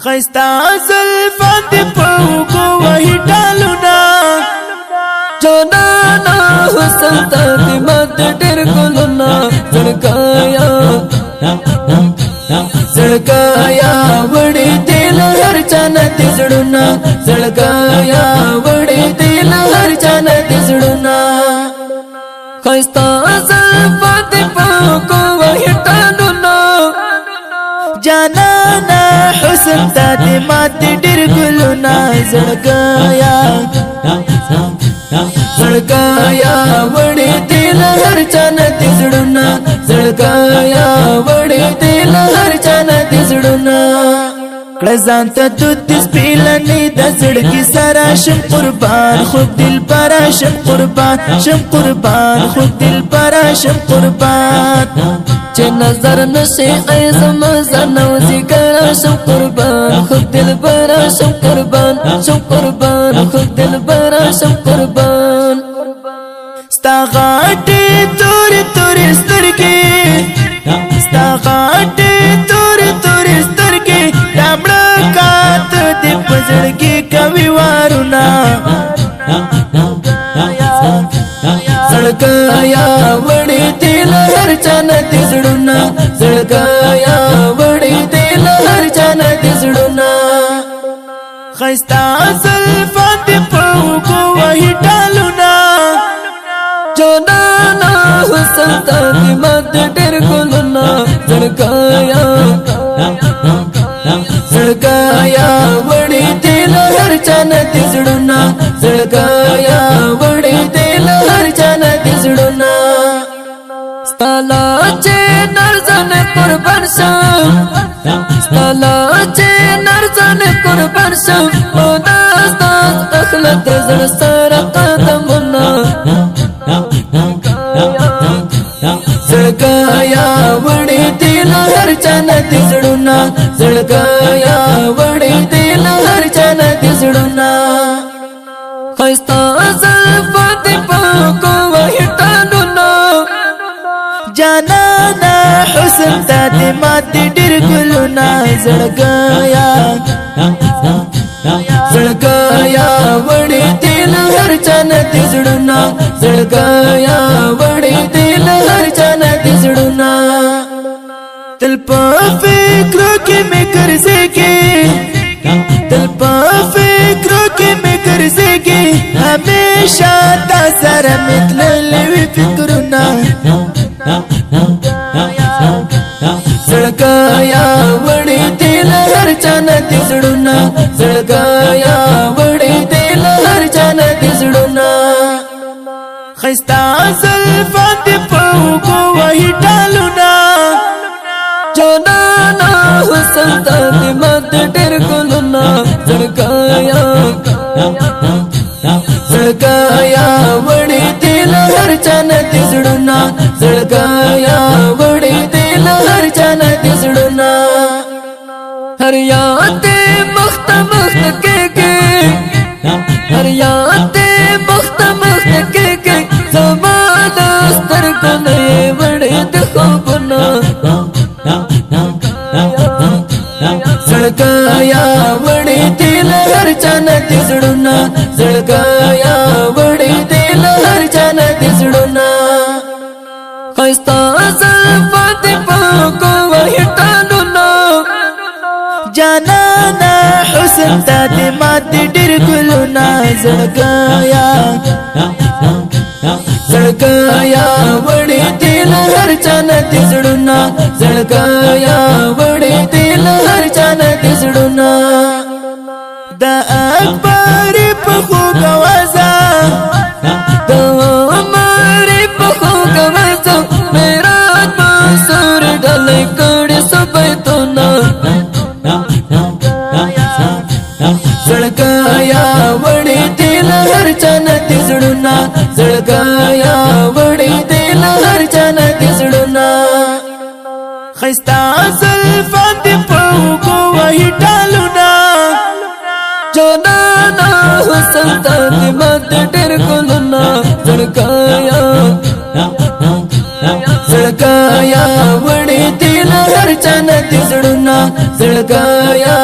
خستا زلفان دی پوکو وحی ڈالونا جانانا حسن تا دی مات ڈر گلونا زڑکایا وڑی دل ہر چانا دی زڑونا زڑکایا وڑی دل ہر چانا دی زڑونا خستا زلفان دی پوکو وحی ڈالونا جانانا حسن تا دی مات ډیر ګلونا زړګایا وڑی دل ہر چانا دی زڑونا زڑکایا وڑی دل ہر چانا دی زڑونا کړزان ته توتس پیلنی د زړګي سره شم قربان خود دل پر شم قربان خود دل پر شم قربان چه نظر نشی ایزم زنو ذکر شم قربان خود دل پر شم قربان خود دل پر شم قربان ستا غاټي تور تور سترګې ستا غاټي تور تور سترګې دمړه کات دې پزړګي کوي وارونه زړکایا وړي دل هر چانا دې زړونا زړکایا وړي دل هر چانا دې زړونا خستا زلفان دی پوکو وحی ډالونا جانانا حسن تا دی مات ډر گلونا زڑکایا وڑی دل ہر چانا دی زڑونا زڑکایا وڑی دل ہر چانا دی زڑونا ستالا چه نرزن قربان شم ستالا چه نرزن قربان شم او داست اخلت زر سر قدمنا زڑکایا وڑی دل ہر چانا دی زڑونا زڑکایا وڑی دل ہر چانا دی زڑونا خستا زلفان دی پوکو وحی ڈالونا جانانا حسن تا دی مات ډیر ګلونا زړګایا وڑی دل ہر چانا دی زڑونا زڑکایا وڑی دل ہر چانا دی زڑونا تل په فکرو کې مې ګرځېږي تل په فکرو کې مې ګرځېږي همیشه تا سره مې تللي وي فکرونه زڑکایا وڑی دل ہر چانا دی زڑونا زڑکایا وڑی دل ہر چانا دی زڑونا خستا زلفان دی پوکو وحی ډالونا جانانا حسن تا دی مات ډر گلونا زڑکایا وڑی دل ہر چانا دی زڑونا زڑکایا وڑی دل ہر چانا دی زڑونا ہر یاد مخت کے ہر یاد مخت کے زمان استر کو نئے وڑی دخوبنا زڑکایا وڑی دل ہر چانا دی زڑونا زڑکایا وڑی دل ہر چانا دی زڑونا خستا زلفان دی پوکو وحی ڈالونا جانانا حسن تا دی مات ډیر ګلونا زړګایا وڑی دل ہر چانا دی زڑونا زڑکایا وڑی دل ہر چانا دی زڑونا دا اکبر په خوږ وازه دا عمر په خوږ وازه میرا مسور ډلې کړي سبیتونه زڑکایا وڑی دل ہر چانا دی زڑونا زڑکایا وڑی دل ہر چانا دی زڑونا خستا زلفان دی پوکو وحی ډالونا جانانا حسن تا دی مات ډر گلونا زڑکایا وڑی دل ہر چانا دی زڑونا زڑکایا